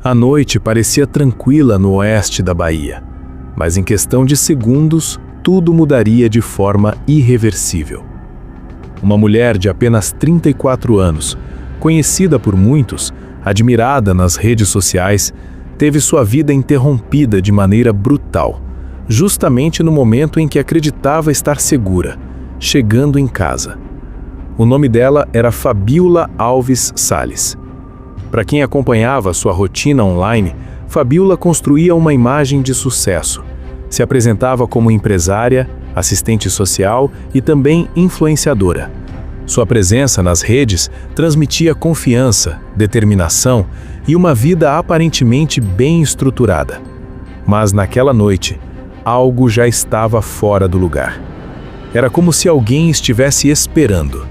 A noite parecia tranquila no oeste da Bahia, mas em questão de segundos, tudo mudaria de forma irreversível. Uma mulher de apenas 34 anos, conhecida por muitos, admirada nas redes sociais, teve sua vida interrompida de maneira brutal, justamente no momento em que acreditava estar segura, chegando em casa. O nome dela era Fabiola Alves Sales. Para quem acompanhava sua rotina online, Fabiola construía uma imagem de sucesso. Se apresentava como empresária, assistente social e também influenciadora. Sua presença nas redes transmitia confiança, determinação e uma vida aparentemente bem estruturada. Mas naquela noite, algo já estava fora do lugar. Era como se alguém estivesse esperando.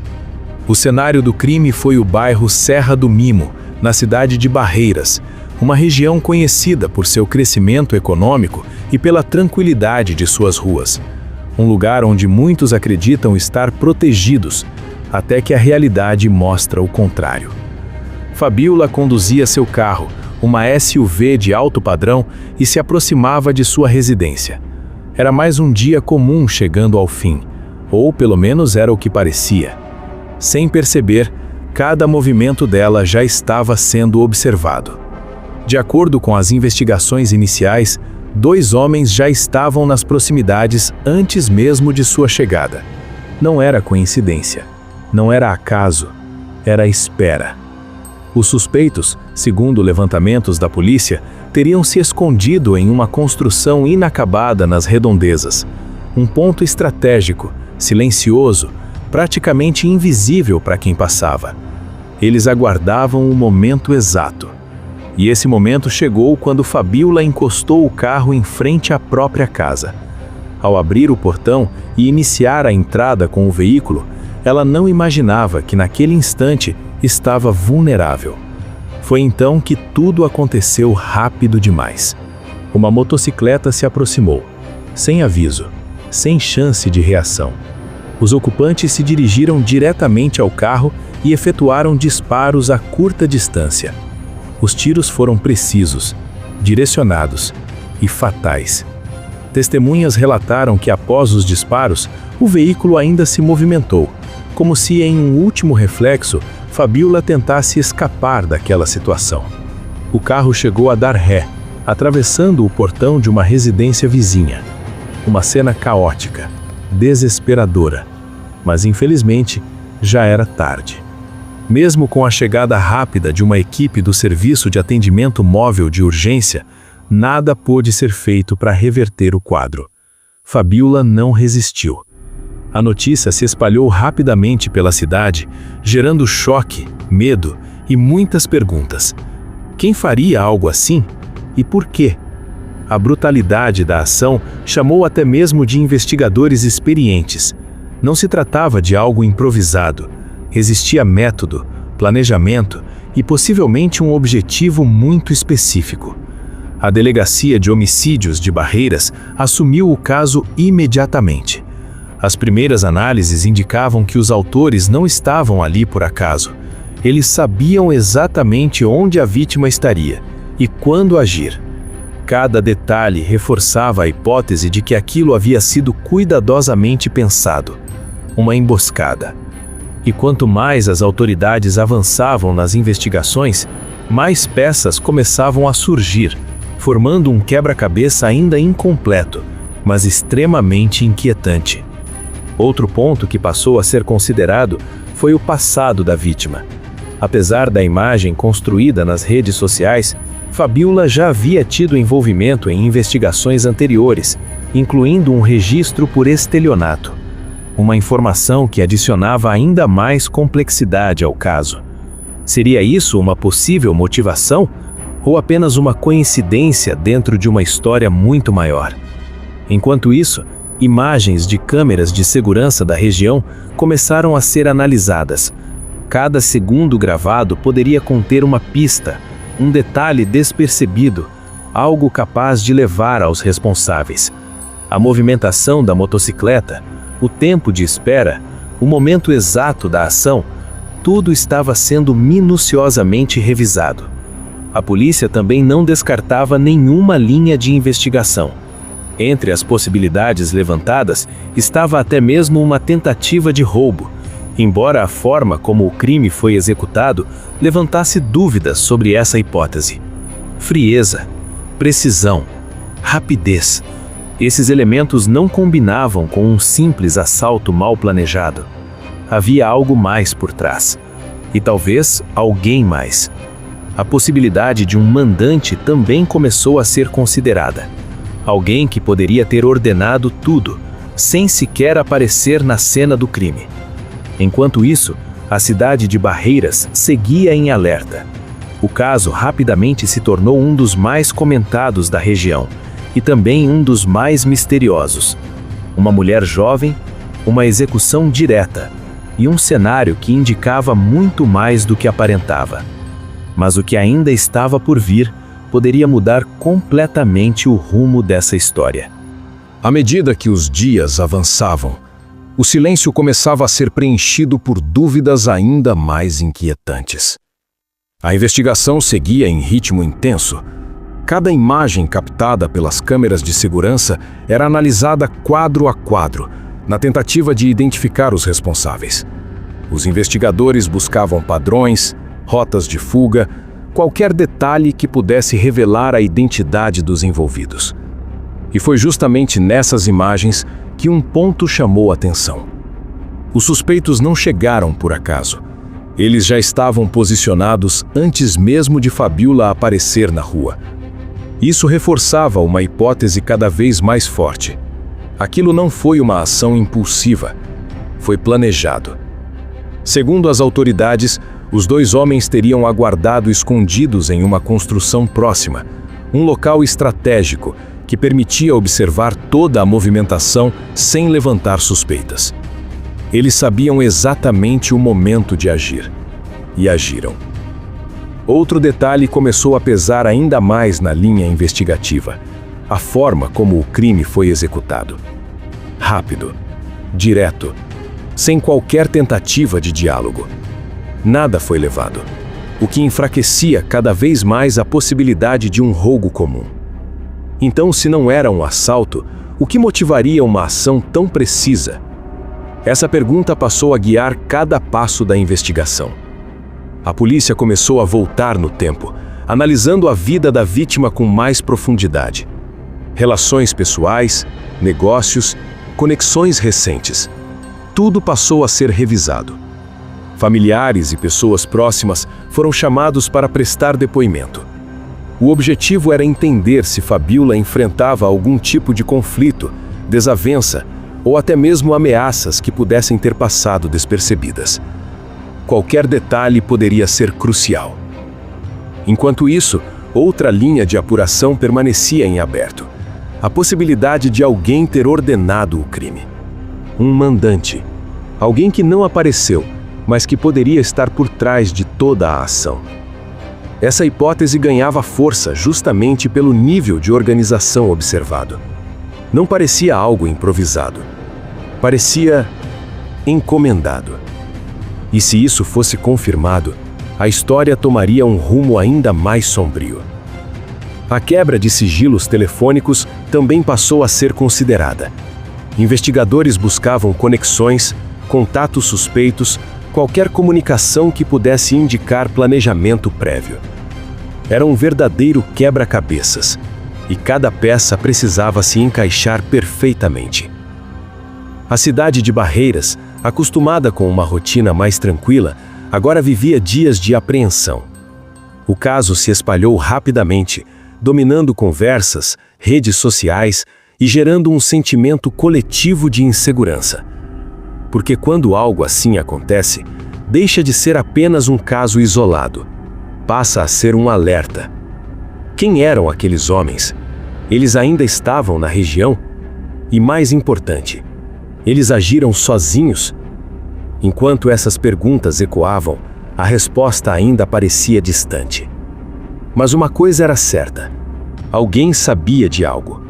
O cenário do crime foi o bairro Serra do Mimo, na cidade de Barreiras, uma região conhecida por seu crescimento econômico e pela tranquilidade de suas ruas. Um lugar onde muitos acreditam estar protegidos, até que a realidade mostra o contrário. Fabiola conduzia seu carro, uma SUV de alto padrão, e se aproximava de sua residência. Era mais um dia comum chegando ao fim, ou pelo menos era o que parecia. Sem perceber, cada movimento dela já estava sendo observado. De acordo com as investigações iniciais, 2 homens já estavam nas proximidades antes mesmo de sua chegada. Não era coincidência, não era acaso, era espera. Os suspeitos, segundo levantamentos da polícia, teriam se escondido em uma construção inacabada nas redondezas. Um ponto estratégico, silencioso, praticamente invisível para quem passava. Eles aguardavam o momento exato. E esse momento chegou quando Fabiola encostou o carro em frente à própria casa. Ao abrir o portão e iniciar a entrada com o veículo, ela não imaginava que naquele instante estava vulnerável. Foi então que tudo aconteceu rápido demais. Uma motocicleta se aproximou, sem aviso, sem chance de reação. Os ocupantes se dirigiram diretamente ao carro e efetuaram disparos a curta distância. Os tiros foram precisos, direcionados e fatais. Testemunhas relataram que após os disparos, o veículo ainda se movimentou, como se em um último reflexo, Fabiola tentasse escapar daquela situação. O carro chegou a dar ré, atravessando o portão de uma residência vizinha. Uma cena caótica, desesperadora, mas infelizmente já era tarde. Mesmo com a chegada rápida de uma equipe do Serviço de Atendimento Móvel de Urgência, nada pôde ser feito para reverter o quadro. Fabiola não resistiu. A notícia se espalhou rapidamente pela cidade, gerando choque, medo e muitas perguntas. Quem faria algo assim? E por quê? A brutalidade da ação chamou até mesmo de investigadores experientes. Não se tratava de algo improvisado. Existia método, planejamento e possivelmente um objetivo muito específico. A Delegacia de Homicídios de Barreiras assumiu o caso imediatamente. As primeiras análises indicavam que os autores não estavam ali por acaso. Eles sabiam exatamente onde a vítima estaria e quando agir. Cada detalhe reforçava a hipótese de que aquilo havia sido cuidadosamente pensado. Uma emboscada. E quanto mais as autoridades avançavam nas investigações, mais peças começavam a surgir, formando um quebra-cabeça ainda incompleto, mas extremamente inquietante. Outro ponto que passou a ser considerado foi o passado da vítima. Apesar da imagem construída nas redes sociais, Fabiola já havia tido envolvimento em investigações anteriores, incluindo um registro por estelionato. Uma informação que adicionava ainda mais complexidade ao caso. Seria isso uma possível motivação ou apenas uma coincidência dentro de uma história muito maior? Enquanto isso, imagens de câmeras de segurança da região começaram a ser analisadas. Cada segundo gravado poderia conter uma pista, um detalhe despercebido, algo capaz de levar aos responsáveis. A movimentação da motocicleta, o tempo de espera, o momento exato da ação, tudo estava sendo minuciosamente revisado. A polícia também não descartava nenhuma linha de investigação. Entre as possibilidades levantadas estava até mesmo uma tentativa de roubo, embora a forma como o crime foi executado levantasse dúvidas sobre essa hipótese. Frieza, precisão, rapidez. Esses elementos não combinavam com um simples assalto mal planejado. Havia algo mais por trás. E talvez alguém mais. A possibilidade de um mandante também começou a ser considerada. Alguém que poderia ter ordenado tudo, sem sequer aparecer na cena do crime. Enquanto isso, a cidade de Barreiras seguia em alerta. O caso rapidamente se tornou um dos mais comentados da região e também um dos mais misteriosos. Uma mulher jovem, uma execução direta e um cenário que indicava muito mais do que aparentava. Mas o que ainda estava por vir poderia mudar completamente o rumo dessa história. À medida que os dias avançavam, o silêncio começava a ser preenchido por dúvidas ainda mais inquietantes. A investigação seguia em ritmo intenso. Cada imagem captada pelas câmeras de segurança era analisada quadro a quadro, na tentativa de identificar os responsáveis. Os investigadores buscavam padrões, rotas de fuga, qualquer detalhe que pudesse revelar a identidade dos envolvidos. E foi justamente nessas imagens que um ponto chamou a atenção. Os suspeitos não chegaram por acaso. Eles já estavam posicionados antes mesmo de Fabiola aparecer na rua. Isso reforçava uma hipótese cada vez mais forte. Aquilo não foi uma ação impulsiva, foi planejado. Segundo as autoridades, os dois homens teriam aguardado escondidos em uma construção próxima, um local estratégico que permitia observar toda a movimentação sem levantar suspeitas. Eles sabiam exatamente o momento de agir, e agiram. Outro detalhe começou a pesar ainda mais na linha investigativa: a forma como o crime foi executado. Rápido, direto, sem qualquer tentativa de diálogo. Nada foi levado, o que enfraquecia cada vez mais a possibilidade de um roubo comum. Então, se não era um assalto, o que motivaria uma ação tão precisa? Essa pergunta passou a guiar cada passo da investigação. A polícia começou a voltar no tempo, analisando a vida da vítima com mais profundidade. Relações pessoais, negócios, conexões recentes. Tudo passou a ser revisado. Familiares e pessoas próximas foram chamados para prestar depoimento. O objetivo era entender se Fabiola enfrentava algum tipo de conflito, desavença ou até mesmo ameaças que pudessem ter passado despercebidas. Qualquer detalhe poderia ser crucial. Enquanto isso, outra linha de apuração permanecia em aberto: a possibilidade de alguém ter ordenado o crime. Um mandante, alguém que não apareceu, mas que poderia estar por trás de toda a ação. Essa hipótese ganhava força justamente pelo nível de organização observado. Não parecia algo improvisado. Parecia encomendado. E se isso fosse confirmado, a história tomaria um rumo ainda mais sombrio. A quebra de sigilos telefônicos também passou a ser considerada. Investigadores buscavam conexões, contatos suspeitos, qualquer comunicação que pudesse indicar planejamento prévio. Era um verdadeiro quebra-cabeças, e cada peça precisava se encaixar perfeitamente. A cidade de Barreiras, acostumada com uma rotina mais tranquila, agora vivia dias de apreensão. O caso se espalhou rapidamente, dominando conversas, redes sociais e gerando um sentimento coletivo de insegurança. Porque quando algo assim acontece, deixa de ser apenas um caso isolado. Passa a ser um alerta. Quem eram aqueles homens? Eles ainda estavam na região? E mais importante, eles agiram sozinhos? Enquanto essas perguntas ecoavam, a resposta ainda parecia distante. Mas uma coisa era certa: alguém sabia de algo.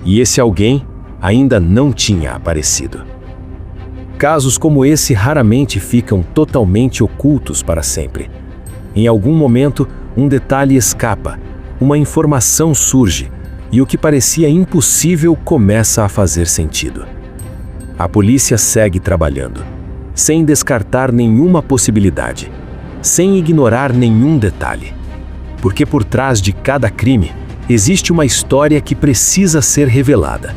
E esse alguém ainda não tinha aparecido. Casos como esse raramente ficam totalmente ocultos para sempre. Em algum momento, um detalhe escapa, uma informação surge, e o que parecia impossível começa a fazer sentido. A polícia segue trabalhando, sem descartar nenhuma possibilidade, sem ignorar nenhum detalhe. Porque por trás de cada crime, existe uma história que precisa ser revelada.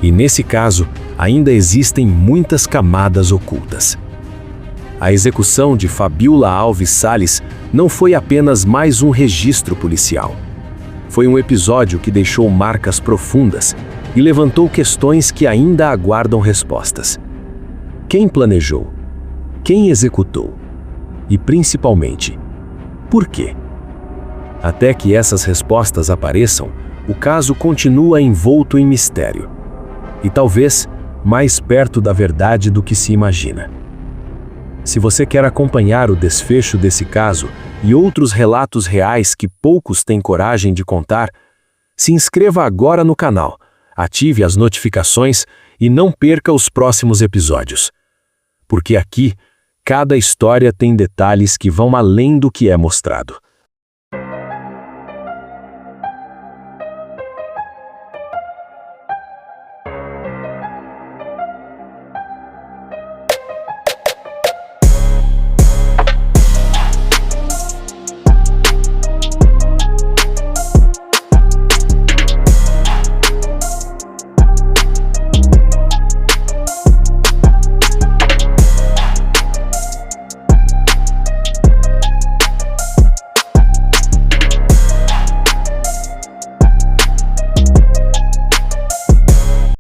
E nesse caso, ainda existem muitas camadas ocultas. A execução de Fabiola Alves Salles não foi apenas mais um registro policial. Foi um episódio que deixou marcas profundas e levantou questões que ainda aguardam respostas. Quem planejou? Quem executou? E principalmente, por quê? Até que essas respostas apareçam, o caso continua envolto em mistério. E talvez mais perto da verdade do que se imagina. Se você quer acompanhar o desfecho desse caso e outros relatos reais que poucos têm coragem de contar, se inscreva agora no canal, ative as notificações e não perca os próximos episódios. Porque aqui, cada história tem detalhes que vão além do que é mostrado.